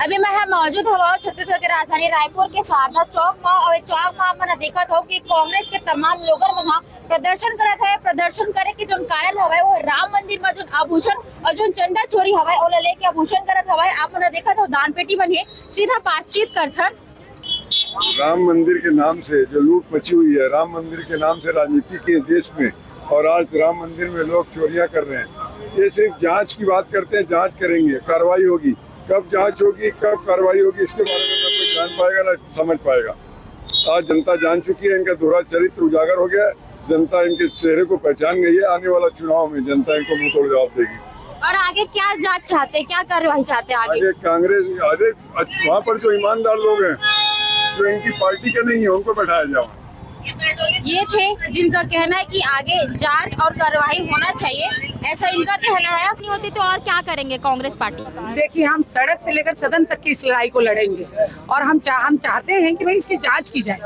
अभी मैं मौजूद हूँ छत्तीसगढ़ के राजधानी रायपुर के सारनाथ चौक में और चौक में मैंने देखा था कि कांग्रेस के तमाम लोग वहाँ प्रदर्शन करे थे। प्रदर्शन करे कि जो कारण हवा वो राम मंदिर में जो आभूषण और जो चंदा चोरी हवा ओला लेके आभूषण करत हवा। आप मैंने देखा था दान पेटी बनी सीधा बातचीत करथन। राम मंदिर के नाम से जो लूट मची हुई है, राम मंदिर के नाम से राजनीति के देश में, और आज राम मंदिर में लोग चोरियां कर रहे हैं। ये सिर्फ जांच की बात करते हैं, जांच करेंगे, कार्रवाई होगी। कब जांच होगी, कब कार्रवाई होगी, इसके बारे में ना कोई जान पाएगा ना समझ पाएगा। आज जनता जान चुकी है, इनका दोहरा चरित्र उजागर हो गया। जनता इनके चेहरे को पहचान गई है। आने वाला चुनाव में जनता इनको मुंह तोड़ जवाब देगी। और आगे क्या जांच चाहते हैं, क्या कार्रवाई चाहते हैं आगे कांग्रेस आगे वहाँ पर जो ईमानदार लोग हैं, जो इनकी पार्टी के नहीं है, उनको बैठाया जाए। ये थे जिनका कहना है कि आगे जांच और कार्रवाई होना चाहिए, ऐसा इनका कहना है। अपनी होती तो और क्या करेंगे कांग्रेस पार्टी? देखिए, हम सड़क से लेकर सदन तक की इस लड़ाई को लड़ेंगे और हम चाहते हैं कि भाई इसकी जांच की जाए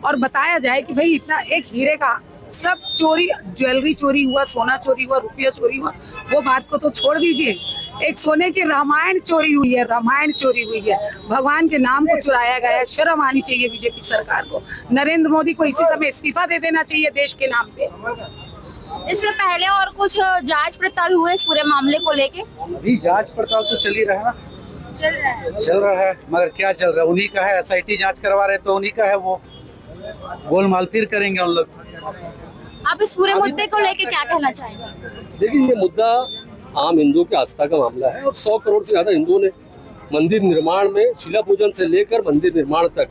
और बताया जाए कि भाई इतना एक हीरे का सब चोरी, ज्वेलरी चोरी हुआ, सोना चोरी हुआ, रुपया चोरी हुआ, वो बात को तो छोड़ दीजिए। एक सोने की रामायण चोरी हुई है, रामायण चोरी हुई है, भगवान के नाम को चुराया गया है। शर्म आनी चाहिए बीजेपी सरकार को। नरेंद्र मोदी को इसी समय इस्तीफा दे देना चाहिए देश के नाम पे। इससे पहले और कुछ जांच पड़ताल हुए इस पूरे मामले को लेके? अभी जांच पड़ताल तो चल ही रहा है ना, चल रहा है। मगर क्या चल रहा है, उन्हीं का है। SIT जांच करवा रहे तो उन्हीं का है, वो गोलमाल फिर करेंगे उन लोग। आप इस पूरे मुद्दे को लेके क्या कहना चाहेंगे? देखिए, ये मुद्दा आम हिंदू के आस्था का मामला है और 100 करोड़ से ज्यादा हिंदुओं ने मंदिर निर्माण में शिला पूजन से लेकर मंदिर निर्माण तक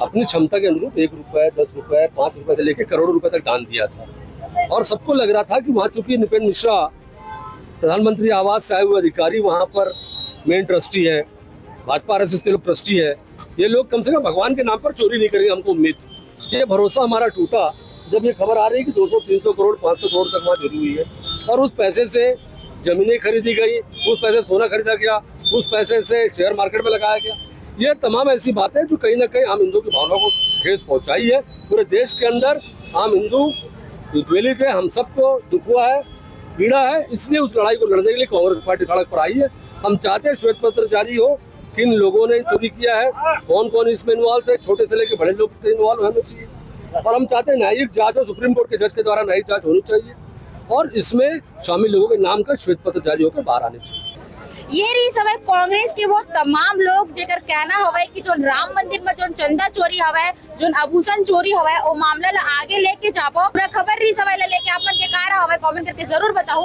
अपनी क्षमता के अनुरूप 1 रुपए, 10 रुपए, 5 रुपए से लेकर करोड़ों रुपए तक दान दिया था। और सबको लग रहा था कि वहाँ चूंकि नृपेंद्र मिश्रा प्रधानमंत्री आवास से आए हुए अधिकारी वहाँ पर मेन ट्रस्टी है, भाजपा RSS के लोग ट्रस्टी है, ये लोग कम से कम भगवान के नाम पर चोरी नहीं करेंगे। हमको उम्मीद थी। ये भरोसा हमारा टूटा जब ये खबर आ रही है कि 200, 300 करोड़, 500 करोड़ तक वहाँ चोरी हुई है और उस पैसे से जमीनें खरीदी गई, उस पैसे से सोना खरीदा गया, उस पैसे से शेयर मार्केट में लगाया गया। ये तमाम ऐसी बातें जो कहीं ना कहीं आम हिंदू की भावना को ठेस पहुंचाई है। पूरे देश के अंदर आम हिंदू उद्वेलित है, हम सबको दुख हुआ है, पीड़ा है। इसलिए उस लड़ाई को लड़ने के लिए कांग्रेस पार्टी सड़क पर आई है। हम चाहते हैं श्वेत पत्र जारी हो, किन लोगों ने चोरी किया है, कौन कौन इसमें इन्वॉल्व थे, छोटे से लेकर बड़े लोग इन्वॉल्व होने चाहिए। और हम चाहते हैं न्यायिक जांच हो, सुप्रीम कोर्ट के जज के द्वारा न्यायिक जांच होनी चाहिए और इसमें शामिल लोगों के नाम का श्वेत पत्र जारी होकर बाहर आने चाहिए। ये रही सब कांग्रेस के वो तमाम लोग जेकर कहना हवा कि जो राम मंदिर में जो चंदा चोरी हवा, जो आभूषण चोरी हवा, वो मामला ला आगे लेके जाबो। पूरा खबर रही सब लेके अपन के कह रहा हवा, कमेंट करके जरूर बताओ।